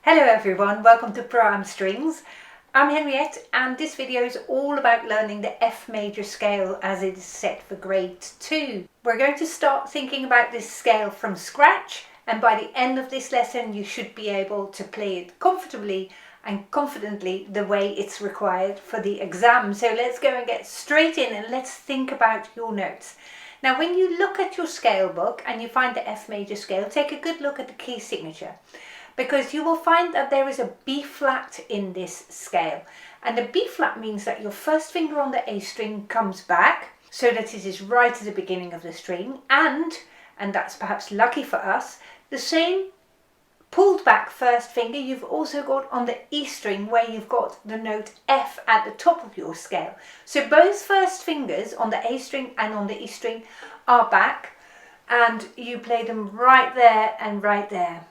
Hello everyone, welcome to Pro Strings. I'm Henriette and this video is all about learning the F major scale as it is set for grade 2. We're going to start thinking about this scale from scratch, and by the end of this lesson you should be able to play it comfortably and confidently the way it's required for the exam. So let's go and get straight in and let's think about your notes. Now when you look at your scale book and you find the F major scale, take a good look at the key signature, because you will find that there is a B flat in this scale. And the B flat means that your first finger on the A string comes back so that it is right at the beginning of the string, and that's perhaps lucky for us, the same pulled back first finger you've also got on the E string where you've got the note F at the top of your scale. So both first fingers on the A string and on the E string are back, and you play them right there and right there.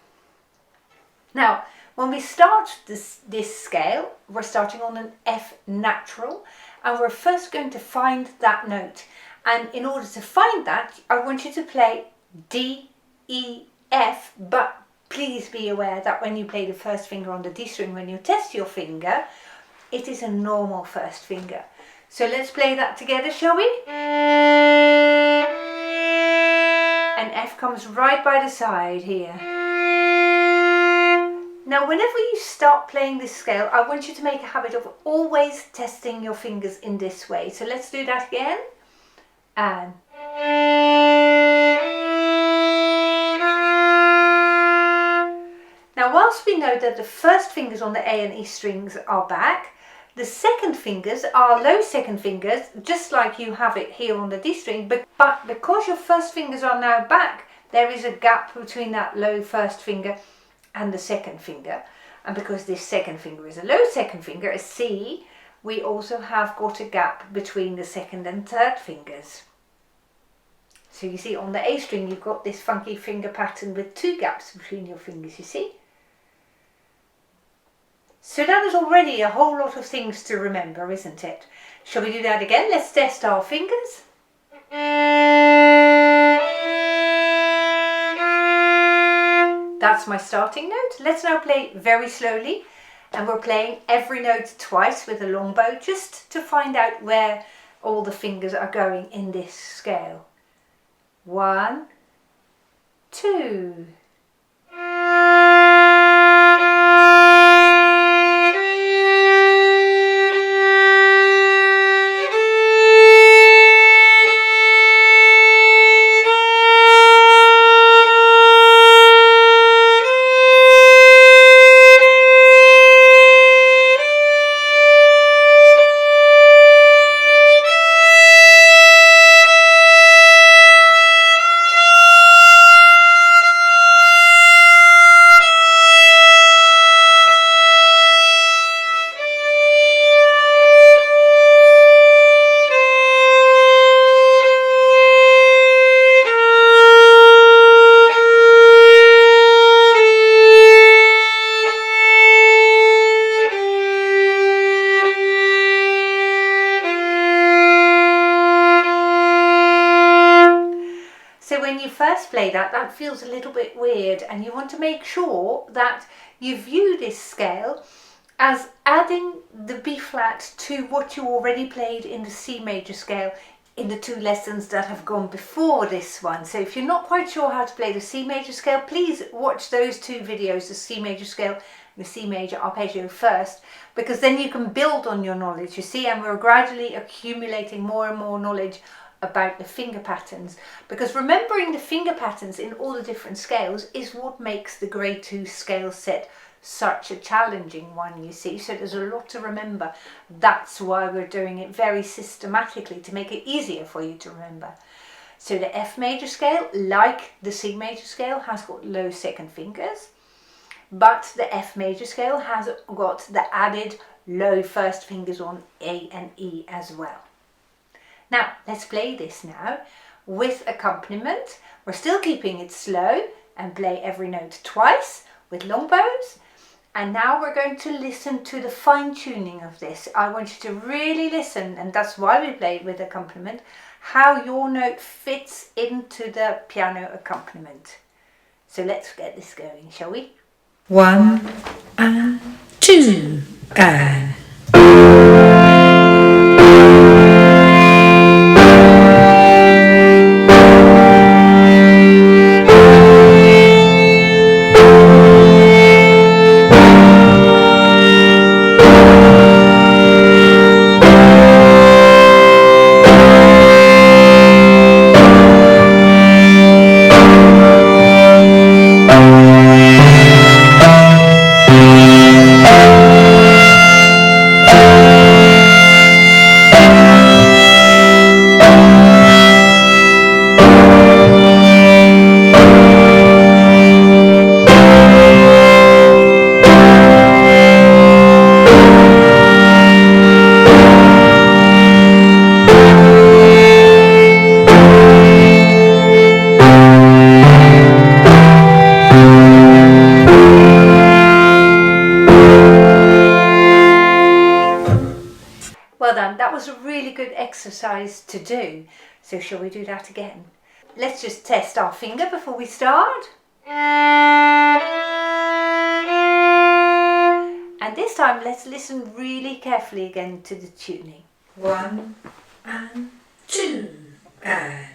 Now, when we start this scale, we're starting on an F natural, and we're first going to find that note. And in order to find that, I want you to play D, E, F, but please be aware that when you play the first finger on the D string, when you test your finger, it is a normal first finger. So let's play that together, shall we? And F comes right by the side here. Now whenever you start playing this scale, I want you to make a habit of always testing your fingers in this way. So let's do that again. And now whilst we know that the first fingers on the A and E strings are back, the second fingers are low second fingers, just like you have it here on the D string, but because your first fingers are now back, there is a gap between that low first finger and the second finger, and because this second finger is a low second finger, a C, we also have got a gap between the second and third fingers. So you see on the A string you've got this funky finger pattern with two gaps between your fingers, you see? So that is already a whole lot of things to remember, isn't it? Shall we do that again? Let's test our fingers. That's my starting note. Let's now play very slowly, and we're playing every note twice with a long bow just to find out where all the fingers are going in this scale. 1, 2. First play that feels a little bit weird, and you want to make sure that you view this scale as adding the B flat to what you already played in the C major scale in the two lessons that have gone before this one. So if you're not quite sure how to play the C major scale, please watch those two videos, the C major scale and the C major arpeggio first, because then you can build on your knowledge, you see, and we're gradually accumulating more and more knowledge about the finger patterns, because remembering the finger patterns in all the different scales is what makes the grade 2 scale set such a challenging one, you see. So there's a lot to remember. That's why we're doing it very systematically, to make it easier for you to remember. So the F major scale, like the C major scale, has got low second fingers, but the F major scale has got the added low first fingers on A and E as well. Now, let's play this now with accompaniment. We're still keeping it slow and play every note twice with long bows. And now we're going to listen to the fine tuning of this. I want you to really listen, and that's why we play it with accompaniment, how your note fits into the piano accompaniment. So let's get this going, shall we? 1 and 2 and. Well done, that was a really good exercise to do. So shall we do that again? Let's just test our finger before we start. And this time let's listen really carefully again to the tuning. 1 and 2 and.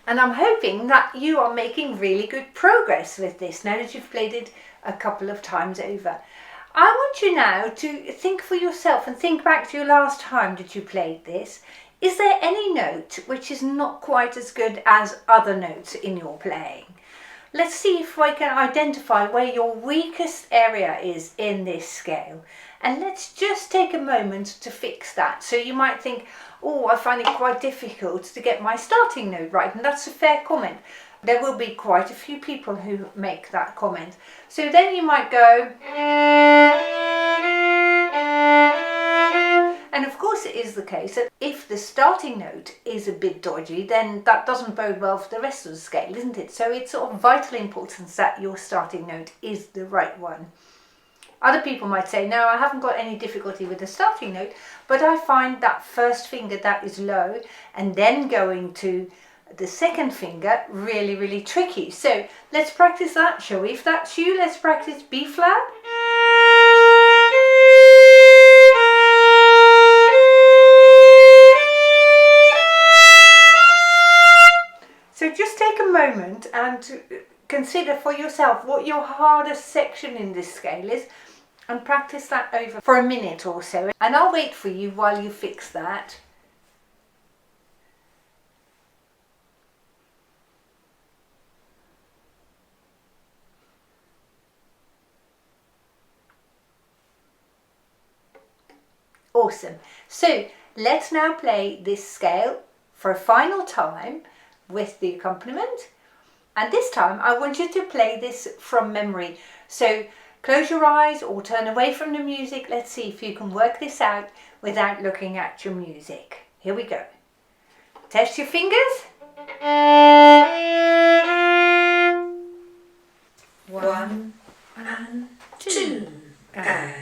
And I'm hoping that you are making really good progress with this now that you've played it a couple of times over. I want you now to think for yourself and think back to your last time that you played this. Is there any note which is not quite as good as other notes in your playing? Let's see if I can identify where your weakest area is in this scale. And let's just take a moment to fix that. So you might think, oh, I find it quite difficult to get my starting note right. And that's a fair comment. There will be quite a few people who make that comment. So then you might go, and of course it is the case that if the starting note is a bit dodgy, then that doesn't bode well for the rest of the scale, isn't it? So it's of vital importance that your starting note is the right one. Other people might say, no, I haven't got any difficulty with the starting note, but I find that first finger that is low and then going to the second finger really, really tricky. So let's practice that, shall we? If that's you, let's practice B flat. So just take a moment and consider for yourself what your hardest section in this scale is and practice that over for a minute or so. And I'll wait for you while you fix that. Awesome. So let's now play this scale for a final time with the accompaniment. And this time I want you to play this from memory. So close your eyes or turn away from the music. Let's see if you can work this out without looking at your music. Here we go. Test your fingers. 1 and 2 and.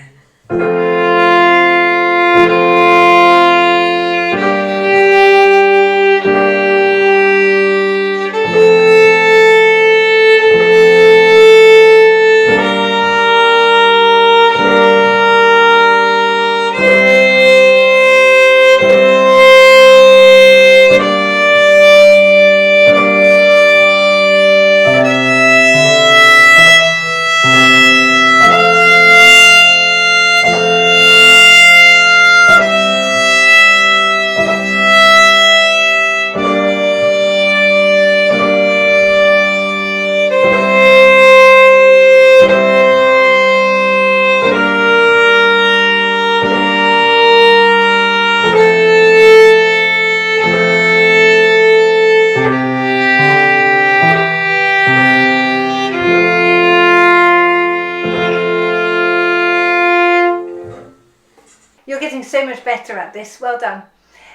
so much better at this. Well done.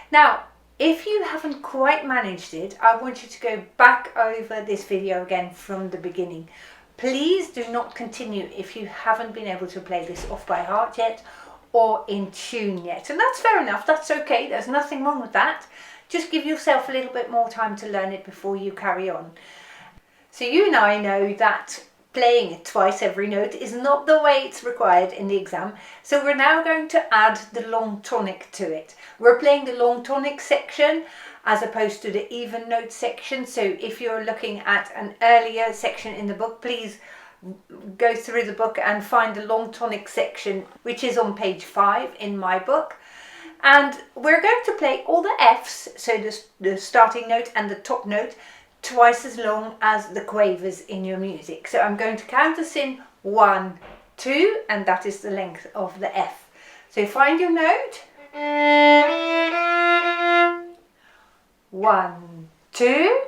Now, if you haven't quite managed it, I want you to go back over this video again from the beginning. Please do not continue if you haven't been able to play this off by heart yet or in tune yet. And that's fair enough, that's okay, there's nothing wrong with that. Just give yourself a little bit more time to learn it before you carry on. So you and I know that playing it twice every note is not the way it's required in the exam. So we're now going to add the long tonic to it. We're playing the long tonic section as opposed to the even note section. So if you're looking at an earlier section in the book, please go through the book and find the long tonic section, which is on page 5 in my book. And we're going to play all the Fs, so the starting note and the top note, twice as long as the quavers in your music. So I'm going to count us in 1, 2, and that is the length of the F. So find your note. 1, 2.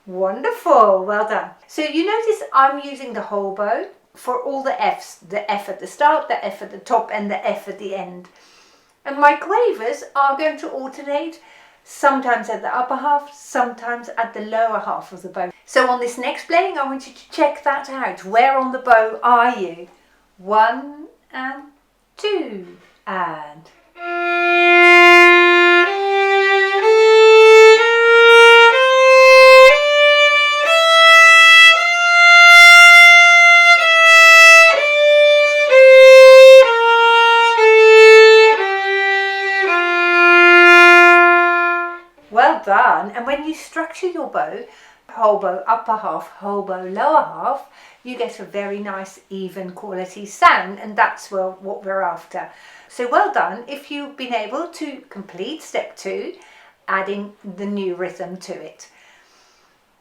Wonderful, well done. So you notice I'm using the whole bow for all the Fs, the F at the start, the F at the top and the F at the end. And my quavers are going to alternate, sometimes at the upper half, sometimes at the lower half of the bow. So on this next playing I want you to check that out. Where on the bow are you? 1 and 2 and... done. And when you structure your bow, whole bow upper half, whole bow lower half, you get a very nice even quality sound, and that's what we're after. So well done if you've been able to complete step 2, adding the new rhythm to it.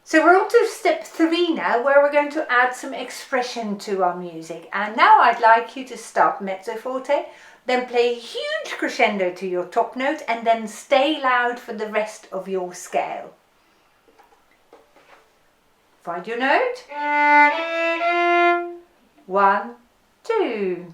So we're on to step 3 now, where we're going to add some expression to our music. And now I'd like you to start mezzo forte, then play a huge crescendo to your top note, and then stay loud for the rest of your scale. Find your note. 1, 2.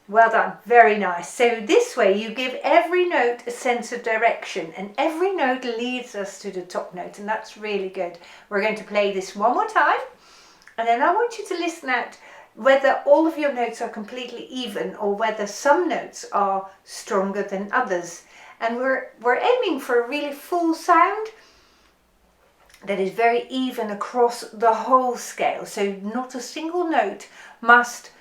Well done, very nice. So this way you give every note a sense of direction, and every note leads us to the top note, and that's really good. We're going to play this one more time, and then I want you to listen out whether all of your notes are completely even or whether some notes are stronger than others. And we're aiming for a really full sound that is very even across the whole scale. So not a single note must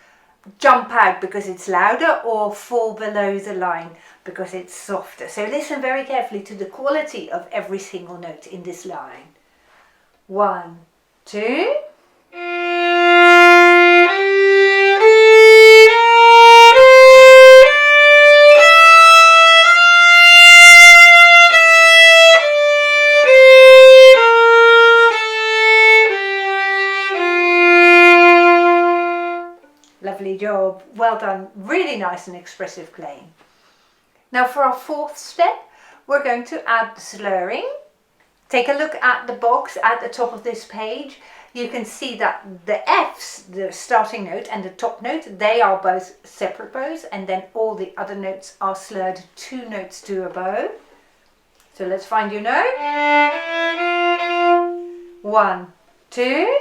jump out because it's louder or fall below the line because it's softer. So listen very carefully to the quality of every single note in this line. 1, 2. Lovely job, well done, really nice and expressive playing. Now for our 4th step, we're going to add the slurring. Take a look at the box at the top of this page. You can see that the Fs, the starting note and the top note, they are both separate bows, and then all the other notes are slurred 2 notes to a bow. So let's find your note. 1, 2.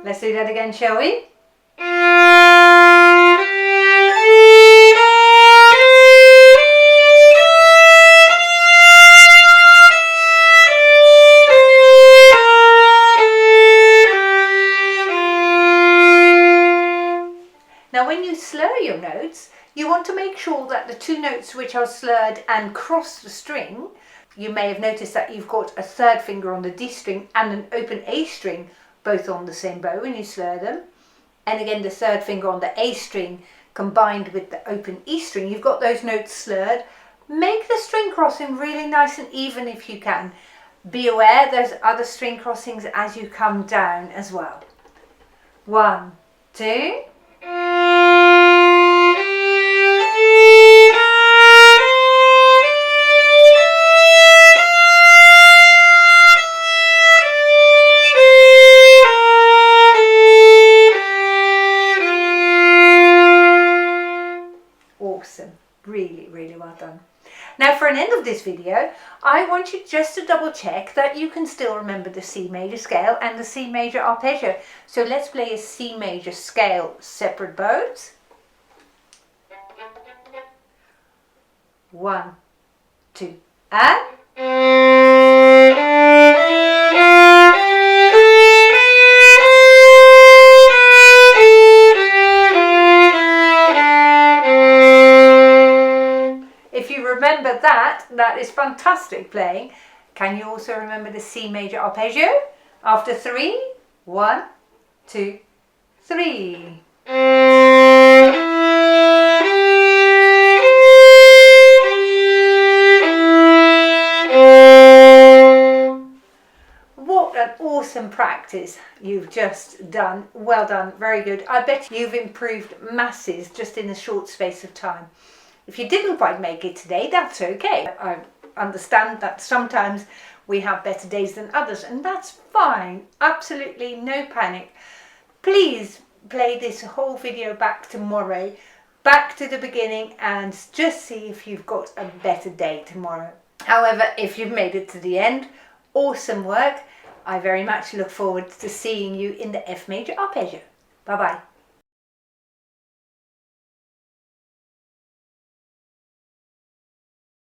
Let's do that again, shall we? when you slur your notes, you want to make sure that the two notes which are slurred and cross the string, you may have noticed that you've got a third finger on the D string and an open A string both on the same bow when you slur them. And again, the third finger on the A string combined with the open E string, you've got those notes slurred. Make the string crossing really nice and even if you can. Be aware there's other string crossings as you come down as well. 1, 2. Awesome. Really, really well done. Now for an end of this video, I want you just to double check that you can still remember the C major scale and the C major arpeggio. So let's play a C major scale separate bows. 1, 2, and... Remember that, that is fantastic playing. Can you also remember the C major arpeggio? After 3, 1, 2, 3. What an awesome practice you've just done. Well done, very good. I bet you've improved masses just in a short space of time. If you didn't quite make it today, that's okay. I understand that sometimes we have better days than others, and that's fine. Absolutely no panic. Please play this whole video back tomorrow, back to the beginning, and just see if you've got a better day tomorrow. However, if you've made it to the end, awesome work. I very much look forward to seeing you in the F major arpeggio. Bye bye.